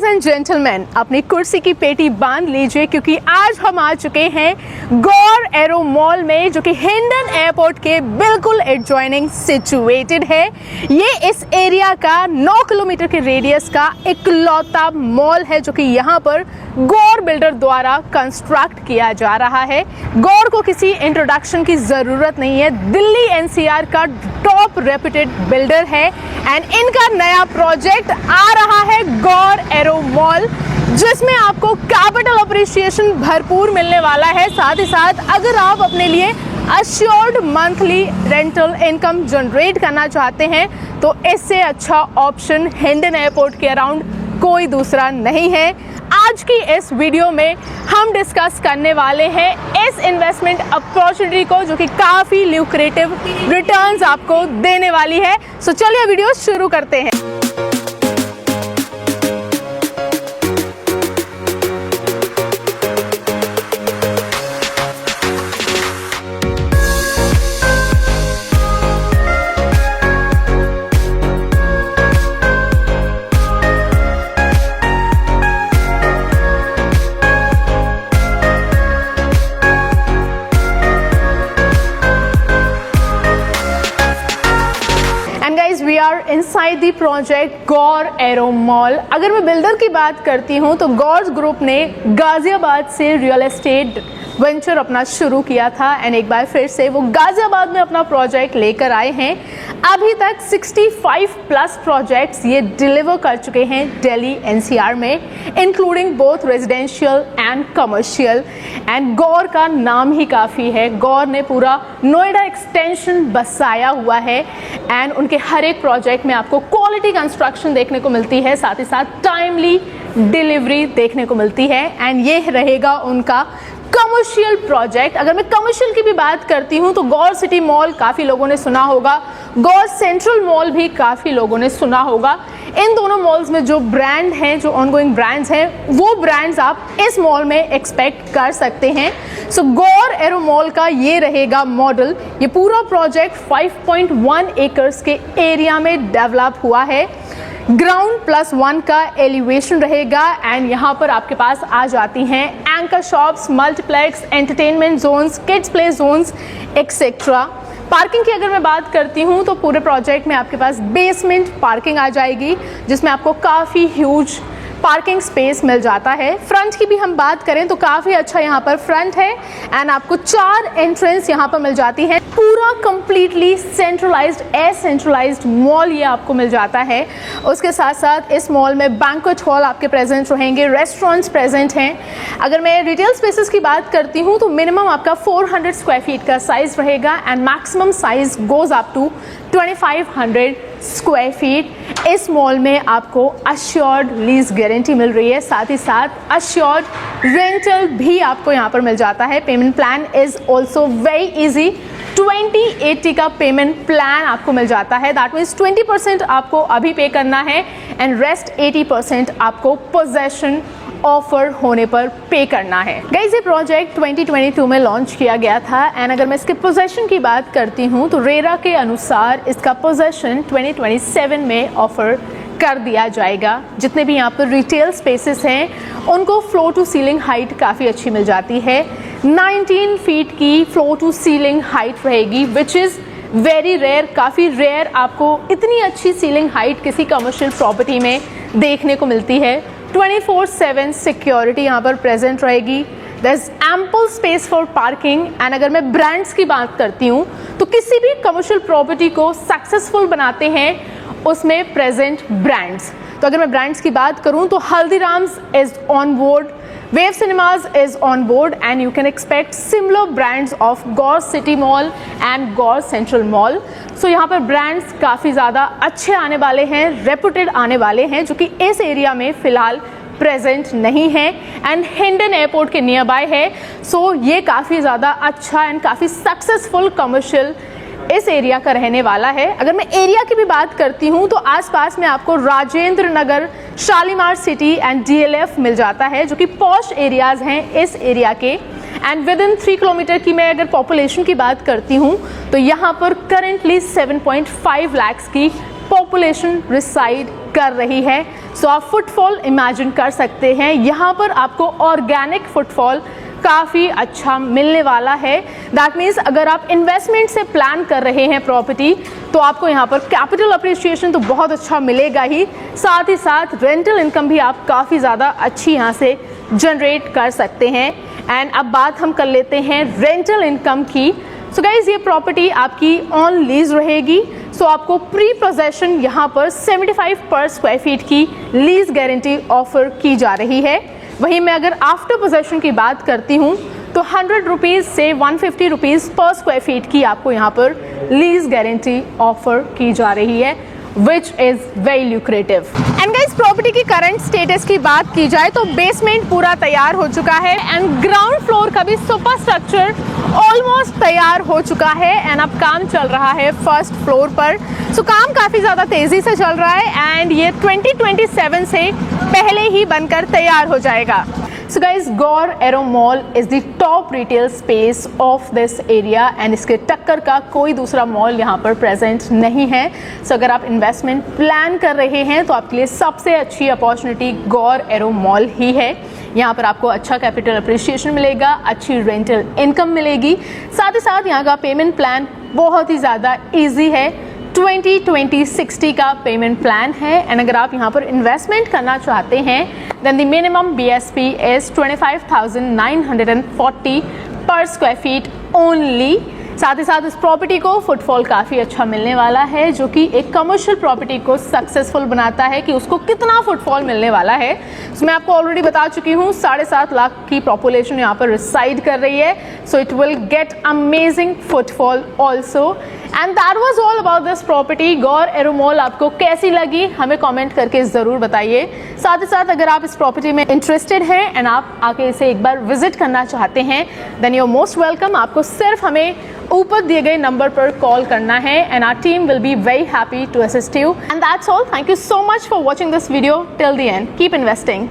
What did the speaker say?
And gentleman, अपनी कुर्सी की पेटी बांध लीजिए क्योंकि आज हम आ चुके हैं गौर एरो मॉल में, जो कि हिंडन एयरपोर्ट के बिल्कुल एडजॉइनिंग सिचुएटेड है। ये इस एरिया का 9 किलोमीटर के रेडियस का इकलौता मॉल है जो कि यहाँ पर गौर बिल्डर द्वारा कंस्ट्रक्ट किया जा रहा है। गौर को किसी इंट्रोडक्शन की जरूरत नहीं है, दिल्ली एनसीआर का टॉप रेप्यूटेड बिल्डर है एंड इनका नया प्रोजेक्ट आ रहा है गौर एरो मॉल, जिसमें आपको कैपिटल अप्रिसिएशन भरपूर मिलने वाला है। साथ ही साथ अगर आप अपने लिए assured monthly rental income generate करना चाहते हैं तो इससे अच्छा ऑप्शन हिंडन एयरपोर्ट के अराउंड कोई दूसरा नहीं है। आज की इस वीडियो में हम डिस्कस करने वाले हैं इस इन्वेस्टमेंट अपॉर्चुनिटी को, जो कि काफ़ी ल्यूक्रेटिव रिटर्न्स आपको देने वाली है। सो चलिए वीडियो शुरू करते हैं। We are inside the project Gaur arrow mall. अगर मैं बिल्डर की बात करती हूँ तो गौर ग्रुप ने गाजियाबाद से रियल एस्टेट वेंचर अपना शुरू किया था एंड एक बार फिर से वो गाजियाबाद में अपना प्रोजेक्ट लेकर आए हैं। अभी तक 65 प्लस प्रोजेक्ट्स ये डिलीवर कर चुके हैं दिल्ली एनसीआर में, including both residential and commercial. And Gaur का नाम ही काफ़ी है, गौर ने पूरा नोएडा एक्सटेंशन बसाया हुआ है एंड उनके हर एक प्रोजेक्ट में आपको क्वालिटी कंस्ट्रक्शन देखने को मिलती है, साथ ही साथ टाइमली डिलीवरी देखने को मिलती है। एंड ये रहेगा उनका कमर्शियल प्रोजेक्ट। अगर मैं कमर्शियल की भी बात करती हूँ तो गौर सिटी मॉल काफ़ी लोगों ने सुना होगा, गौर सेंट्रल मॉल भी काफ़ी लोगों ने सुना होगा। इन दोनों मॉल्स में जो ब्रांड हैं, जो ऑनगोइंग ब्रांड्स हैं, वो ब्रांड्स आप इस मॉल में एक्सपेक्ट कर सकते हैं। सो गौर एरो मॉल का ये रहेगा मॉडल। ये पूरा प्रोजेक्ट 5.1 एकर्स के एरिया में डेवलप हुआ है। ग्राउंड +1 का एलिवेशन रहेगा एंड यहाँ पर आपके पास आ जाती हैं anchor shops, multiplex, entertainment zones, kids play zones etcetera. Parking की अगर मैं बात करती हूँ तो पूरे प्रोजेक्ट में आपके पास बेसमेंट पार्किंग आ जाएगी, जिसमें आपको काफ़ी ह्यूज पार्किंग स्पेस मिल जाता है। फ्रंट की भी हम बात करें तो काफ़ी अच्छा यहाँ पर फ्रंट है एंड आपको 4 एंट्रेंस यहाँ पर मिल जाती है। पूरा कंप्लीटली सेंट्रलाइज्ड, सेंट्रलाइज्ड मॉल ये आपको मिल जाता है। उसके साथ साथ इस मॉल में बैंक्वेट हॉल आपके प्रेजेंट रहेंगे, रेस्टोरेंट्स प्रेजेंट हैं। अगर मैं रिटेल स्पेसेस की बात करती हूँ तो मिनिमम आपका 400 स्क्वायर फीट का साइज रहेगा and maximum size goes up to 2500 square feet. इस मॉल में आपको अश्योर्ड लीज गारंटी मिल रही है, साथ ही साथ अश्योर्ड रेंटल भी आपको यहाँ पर मिल जाता है। Payment plan is also very easy. 20/80 का पेमेंट प्लान आपको मिल जाता है। दैट मीन्स 20% आपको अभी पे करना है एंड रेस्ट 80% आपको पोजेशन ऑफर होने पर पे करना है। गाइस, ये प्रोजेक्ट 2022 में लॉन्च किया गया था एंड अगर मैं इसके पोजेशन की बात करती हूँ तो रेरा के अनुसार इसका पोजेशन 2027 में ऑफर कर दिया जाएगा। जितने भी यहाँ पर रिटेल स्पेसेस हैं उनको फ्लोर टू सीलिंग हाइट काफ़ी अच्छी मिल जाती है। 19 फीट की फ्लोर टू सीलिंग हाइट रहेगी, विच इज़ वेरी रेयर। काफ़ी रेयर आपको इतनी अच्छी सीलिंग हाइट किसी कमर्शियल प्रॉपर्टी में देखने को मिलती है। 24/7 सिक्योरिटी यहाँ पर प्रेजेंट रहेगी। There is ample space for parking and अगर मैं ब्रांड्स की बात करती हूँ तो किसी भी कमर्शियल प्रॉपर्टी को सक्सेसफुल बनाते हैं उसमें प्रेजेंट ब्रांड्स। तो अगर मैं ब्रांड्स की बात करूँ तो Haldiram's is on board, Wave Cinemas is on board and you can expect similar brands of Gaur city mall and Gaur central mall. So यहाँ पर ब्रांड्स काफ़ी ज़्यादा अच्छे आने वाले हैं, रेप्यूटेड आने वाले हैं, जो कि इस एरिया में फ़िलहाल प्रेजेंट नहीं है एंड हिंडन एयरपोर्ट के नियर बाय है। सो ये काफ़ी ज़्यादा अच्छा एंड काफ़ी सक्सेसफुल कमर्शियल इस एरिया का रहने वाला है। अगर मैं एरिया की भी बात करती हूँ तो आसपास में आपको Rajendra Nagar, Shalimar city and DLF मिल जाता है, जो कि पॉश एरियाज हैं इस एरिया के। एंड विद इन 3 किलोमीटर की मैं अगर पॉपुलेशन की बात करती हूँ तो यहाँ पर करेंटली 7.5 लाख की पॉपुलेशन रिसाइड कर रही है। सो आप फुटफॉल इमेजिन कर सकते हैं, यहाँ पर आपको ऑर्गेनिक फुटफॉल काफ़ी अच्छा मिलने वाला है। दैट मीन्स अगर आप इन्वेस्टमेंट से प्लान कर रहे हैं प्रॉपर्टी, तो आपको यहाँ पर कैपिटल अप्रिसिएशन तो बहुत अच्छा मिलेगा ही, साथ ही साथ रेंटल इनकम भी आप काफ़ी ज़्यादा अच्छी यहाँ से जनरेट कर सकते हैं। एंड अब बात हम कर लेते हैं रेंटल इनकम की। सो गाइज, ये प्रॉपर्टी आपकी ऑन लीज रहेगी। सो आपको प्री पोजेशन यहाँ पर 75 पर स्क्वायर फीट की लीज गारंटी ऑफर की जा रही है। वहीं मैं अगर आफ्टर पोजेशन की बात करती हूँ तो 100 रुपीज़ से 150 रुपीज़ पर स्क्वायर फीट की आपको यहाँ पर लीज गारंटी ऑफर की जा रही है, which is very lucrative. And guys, property की करंट स्टेटस की बात की जाए तो बेसमेंट पूरा तैयार हो चुका है एंड ग्राउंड फ्लोर का भी सुपर स्ट्रक्चर ऑलमोस्ट तैयार हो चुका है एंड अब काम चल रहा है फर्स्ट फ्लोर पर। सो काम काफ़ी ज़्यादा तेज़ी से चल रहा है एंड ये 2027 से पहले ही बनकर तैयार हो जाएगा। So guys, Gore Aero Mall is the top retail space of this area and इसके टक्कर का कोई दूसरा मॉल यहाँ पर प्रेजेंट नहीं है। So अगर आप इन्वेस्टमेंट प्लान कर रहे हैं तो आपके लिए सबसे अच्छी अपॉर्चुनिटी Gore Aero Mall ही है। यहाँ पर आपको अच्छा कैपिटल अप्रिसिएशन मिलेगा, अच्छी रेंटल इनकम मिलेगी, साथ ही साथ यहाँ का पेमेंट प्लान बहुत ही ज़्यादा ईजी है। 20-20-60 का पेमेंट प्लान है एंड अगर आप यहाँ पर इन्वेस्टमेंट करना चाहते हैं then the minimum BSP is 25,940 पर स्क्वायर फीट ओनली। साथ ही साथ इस प्रॉपर्टी को फुटफॉल काफ़ी अच्छा मिलने वाला है, जो कि एक कमर्शियल प्रॉपर्टी को सक्सेसफुल बनाता है कि उसको कितना फुटफॉल मिलने वाला है। सो मैं आपको ऑलरेडी बता चुकी हूँ 7.5 लाख की पॉपुलेशन यहाँ पर रिसाइड कर रही है। So it will get amazing footfall also. And that was all about this property. Gaur arrow mall आपको कैसी लगी हमें कॉमेंट करके ज़रूर बताइए। साथ ही साथ अगर आप इस प्रॉपर्टी में इंटरेस्टेड हैं एंड आप आके इसे एक बार विजिट करना चाहते हैं then you are most welcome. आपको सिर्फ हमें ऊपर दिए गए नंबर पर कॉल करना है and our team will be very happy to assist you. And that's all. Thank you so much for watching this video till the end. Keep investing.